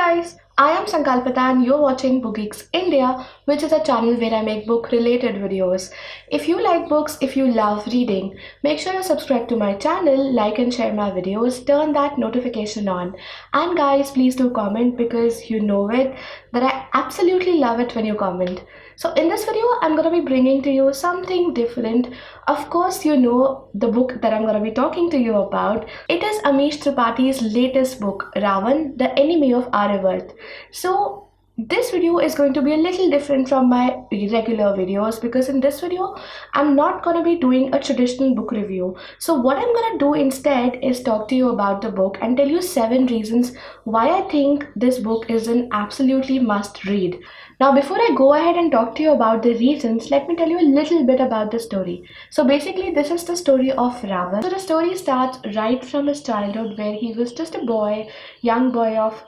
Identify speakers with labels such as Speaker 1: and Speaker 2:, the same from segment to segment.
Speaker 1: guys, I am Sankalpita and you're watching BookGeeks India, which is a channel where I make book related videos. If you like books, if you love reading, make sure you subscribe to my channel, like and share my videos, turn that notification on. And guys, please do comment because you know it that I absolutely love it when you comment. So in this video, I'm going to be bringing to you something different. Of course, you know the book that I'm going to be talking to you about. It is Amish Tripathi's latest book, Raavan, the enemy of Aryavarta. So this video is going to be a little different from my regular videos because in this video I'm not going to be doing a traditional book review. So what I'm going to do instead is talk to you about the book and tell you 7 reasons why I think this book is an absolutely must read. Now before I go ahead and talk to you about the reasons, let me tell you a little bit about the story. So basically this is the story of Raavan. So the story starts right from his childhood where he was just a boy, young boy of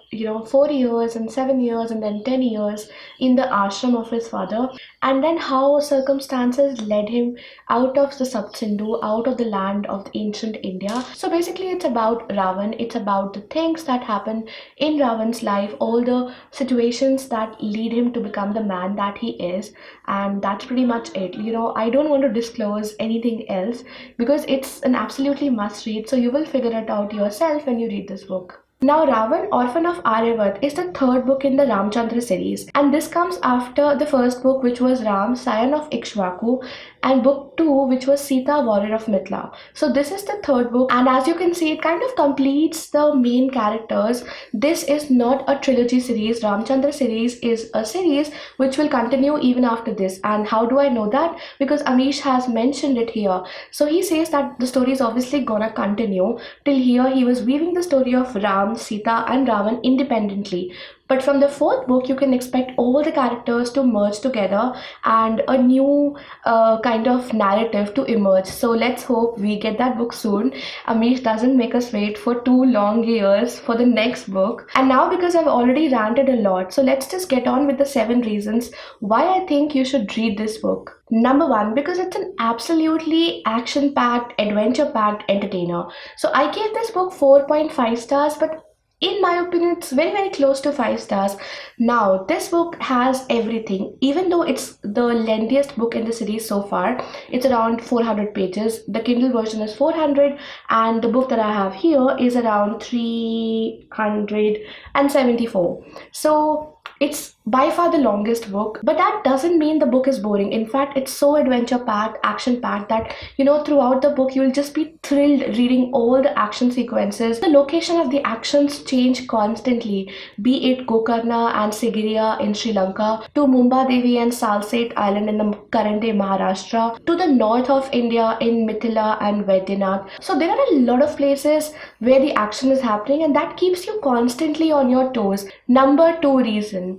Speaker 1: 4 years and 7 years and then 10 years in the ashram of his father, and then how circumstances led him out of the Sindhu, out of the land of the ancient India. So basically it's about Raavan, it's about the things that happen in Raavan's life, all the situations that lead him to become the man that he is, and that's pretty much it. I don't want to disclose anything else because it's an absolutely must read, so you will figure it out yourself when you read this book. Now, Raavan, Orphan of Aryavarta, is the 3rd book in the Ramchandra series, and this comes after the first book, which was Ram, Scion of Ikshvaku, and book 2, which was Sita, Warrior of Mithila. So this is the 3rd book, and as you can see, it kind of completes the main characters. This is not a trilogy series. Ramchandra series is a series which will continue even after this. And how do I know that? Because Amish has mentioned it here. So he says that the story is obviously gonna continue. Till here, he was weaving the story of Ram, Sita and Raavan independently. But from the 4th book, you can expect all the characters to merge together and a new kind of narrative to emerge. So let's hope we get that book soon. Amish doesn't make us wait for 2 long years for the next book. And now because I've already ranted a lot, so let's just get on with the 7 reasons why I think you should read this book. Number 1, because it's an absolutely action-packed, adventure-packed entertainer. So I gave this book 4.5 stars, but in my opinion, it's very, very close to 5 stars. Now, this book has everything. Even though it's the lengthiest book in the series so far, it's around 400 pages. The Kindle version is 400, and the book that I have here is around 374. So it's by far the longest book, but that doesn't mean the book is boring. In fact, it's so adventure-packed, action-packed that, throughout the book, you'll just be thrilled reading all the action sequences. The location of the actions change constantly, be it Gokarna and Sigiriya in Sri Lanka, to Mumbai Devi and Salsette Island in the current-day Maharashtra, to the north of India in Mithila and Vaidyanath. So there are a lot of places where the action is happening, and that keeps you constantly on your toes. Number 2 reason.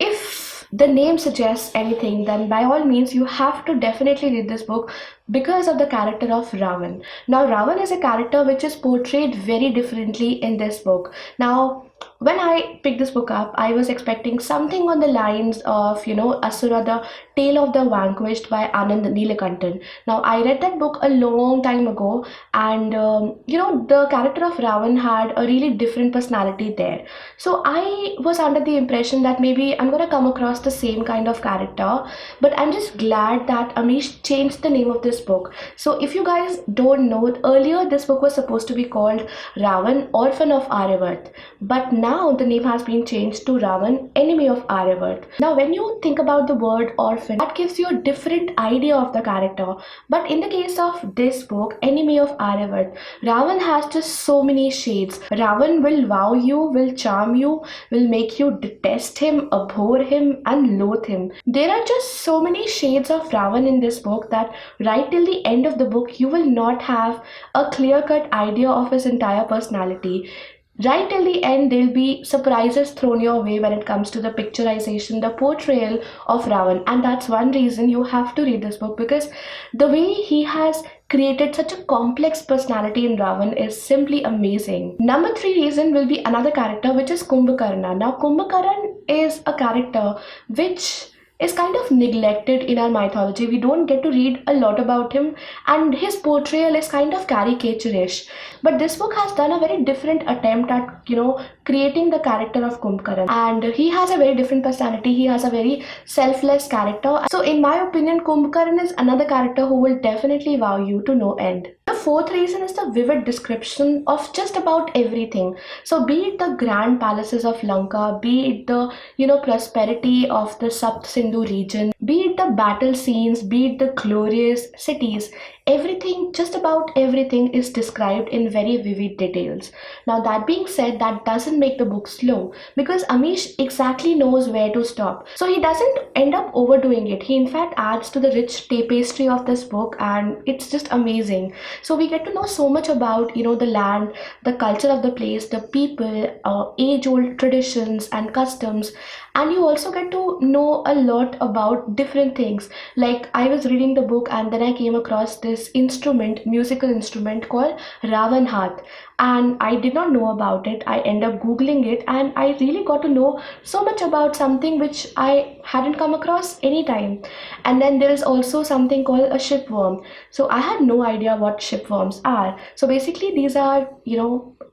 Speaker 1: If the name suggests anything, then by all means you have to definitely read this book because of the character of Raavan. Now, Raavan is a character which is portrayed very differently in this book. Now, when I picked this book up, I was expecting something on the lines of, Asura, the Tale of the Vanquished by Anand Neelakantan. Now, I read that book a long time ago, and, the character of Raavan had a really different personality there. So I was under the impression that maybe I'm going to come across the same kind of character, but I'm just glad that Amish changed the name of this book. So if you guys don't know, earlier this book was supposed to be called Raavan, Orphan of Aryavarta, but now the name has been changed to Raavan, Enemy of Aryavarta. Now when you think about the word orphan, that gives you a different idea of the character. But in the case of this book, Enemy of Aryavarta, Raavan has just so many shades. Raavan will wow you, will charm you, will make you detest him, abhor him and loathe him. There are just so many shades of Raavan in this book that right till the end of the book you will not have a clear-cut idea of his entire personality. Right till the end, there'll be surprises thrown your way when it comes to the picturization, the portrayal of Raavan. And that's one reason you have to read this book, because the way he has created such a complex personality in Raavan is simply amazing. Number 3 reason will be another character, which is KUMBHAKARAN. Now, KUMBHAKARAN is a character which is kind of neglected in our mythology. We don't get to read a lot about him, and his portrayal is kind of caricaturish. But this book has done a very different attempt at, creating the character of Kumbhakaran, and he has a very different personality. He has a very selfless character. So in my opinion, Kumbhakaran is another character who will definitely wow you to no end. The fourth reason is the vivid description of just about everything. So be it the grand palaces of Lanka, be it the prosperity of the Sapt Sindhu region, be it the battle scenes, be it the glorious cities, everything, just about everything is described in very vivid details. Now that being said, that doesn't make the book slow, because Amish exactly knows where to stop. So he doesn't end up overdoing it. He in fact adds to the rich tapestry of this book, and it's just amazing. So we get to know so much about the land, the culture of the place, the people, age-old traditions and customs, and you also get to know a lot about different things. Like, I was reading the book and then I came across this musical instrument called Ravanahatha, and I did not know about it. I end up googling it, and I really got to know so much about something which I hadn't come across anytime. And then there is also something called a shipworm. So I had no idea what shipworms are. So basically these are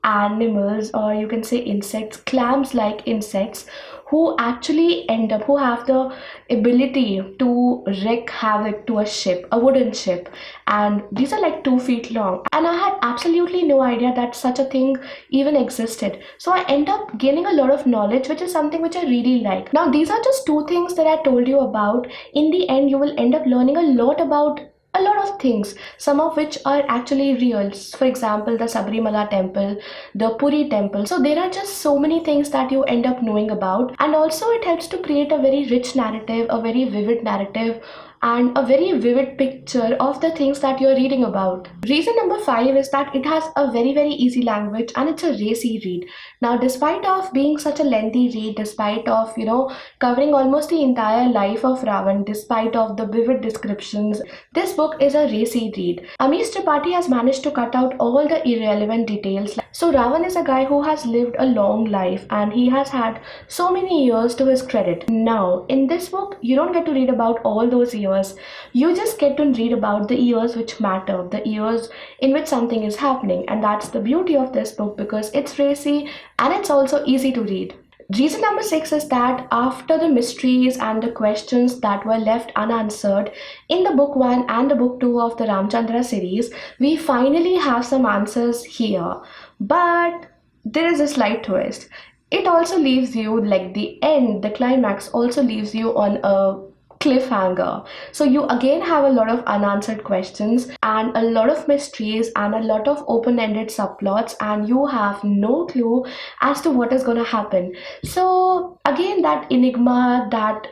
Speaker 1: animals, or you can say insects, clams like insects, who actually who have the ability to wreak havoc to a ship, a wooden ship. And these are like 2 feet long. And I had absolutely no idea that such a thing even existed. So I end up gaining a lot of knowledge, which is something which I really like. Now, these are just 2 things that I told you about. In the end, you will end up learning a lot about a lot of things, some of which are actually real. For example, the Sabrimala temple, the Puri temple. So there are just so many things that you end up knowing about, and also it helps to create a very rich narrative, a very vivid narrative, and a very vivid picture of the things that you're reading about. Reason number 5 is that it has a very, very easy language, and it's a racy read. Now, despite of being such a lengthy read, despite of covering almost the entire life of Raavan, despite of the vivid descriptions, this book is a racy read. Amish Tripathi has managed to cut out all the irrelevant details. So Raavan is a guy who has lived a long life, and he has had so many years to his credit. Now, in this book, you don't get to read about all those years. You just get to read about the years which matter, the years in which something is happening. And that's the beauty of this book, because it's racy and it's also easy to read. Reason number 6 is that after the mysteries and the questions that were left unanswered in the book 1 and the book 2 of the Ramchandra series, we finally have some answers here. But there is a slight twist. It also leaves you, like the end, the climax also leaves you on a cliffhanger. So you again have a lot of unanswered questions and a lot of mysteries and a lot of open-ended subplots, and you have no clue as to what is going to happen. So again, that enigma, that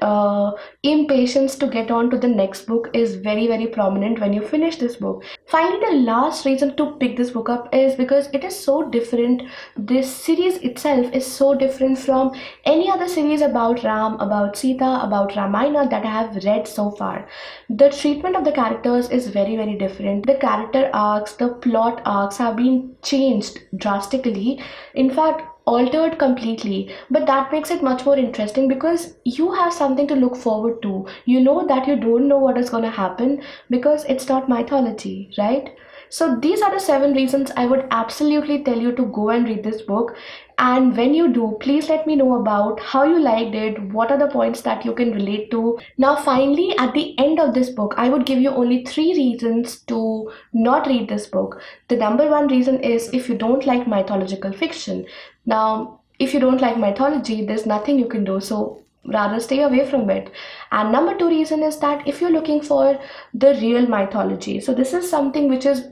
Speaker 1: impatience to get on to the next book is very, very prominent when you finish this book. Finally, the last reason to pick this book up is because it is so different. This series itself is so different from any other series about Ram, about Sita, about Ramayana that I have read so far. The treatment of the characters is very, very different. The character arcs, the plot arcs have been changed drastically. In fact, altered completely. But that makes it much more interesting, because you have something to look forward to. You know that you don't know what is going to happen, because it's not mythology, right? So these are the 7 reasons I would absolutely tell you to go and read this book. And when you do, please let me know about how you liked it, what are the points that you can relate to. Now finally, at the end of this book, I would give you only 3 reasons to not read this book. The number 1 reason is if you don't like mythological fiction. Now, if you don't like mythology, there's nothing you can do, so rather stay away from it. And number 2 reason is that if you're looking for the real mythology, so this is something which is,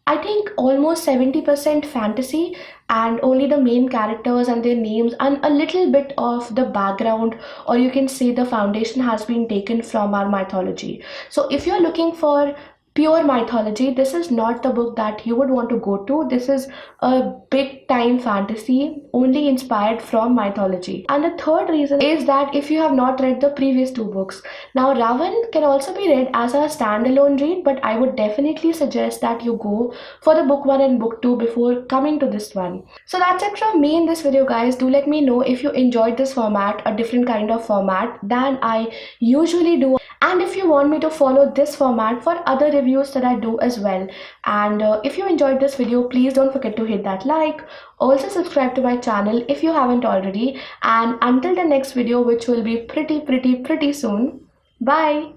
Speaker 1: I think almost 70% fantasy, and only the main characters and their names and a little bit of the background, or you can say the foundation, has been taken from our mythology. So if you're looking for pure mythology. This is not the book that you would want to go to. This is a big time fantasy only inspired from mythology. And the third reason is that if you have not read the previous two books, now Raavan can also be read as a standalone read, but I would definitely suggest that you go for the book 1 and book 2 before coming to this one. So that's it from me in this video, guys. Do let me know if you enjoyed this format, a different kind of format than I usually do, and if you want me to follow this format for other reviews that I do as well. And if you enjoyed this video, please don't forget to hit that like. Also subscribe to my channel if you haven't already. And until the next video, which will be pretty soon, bye.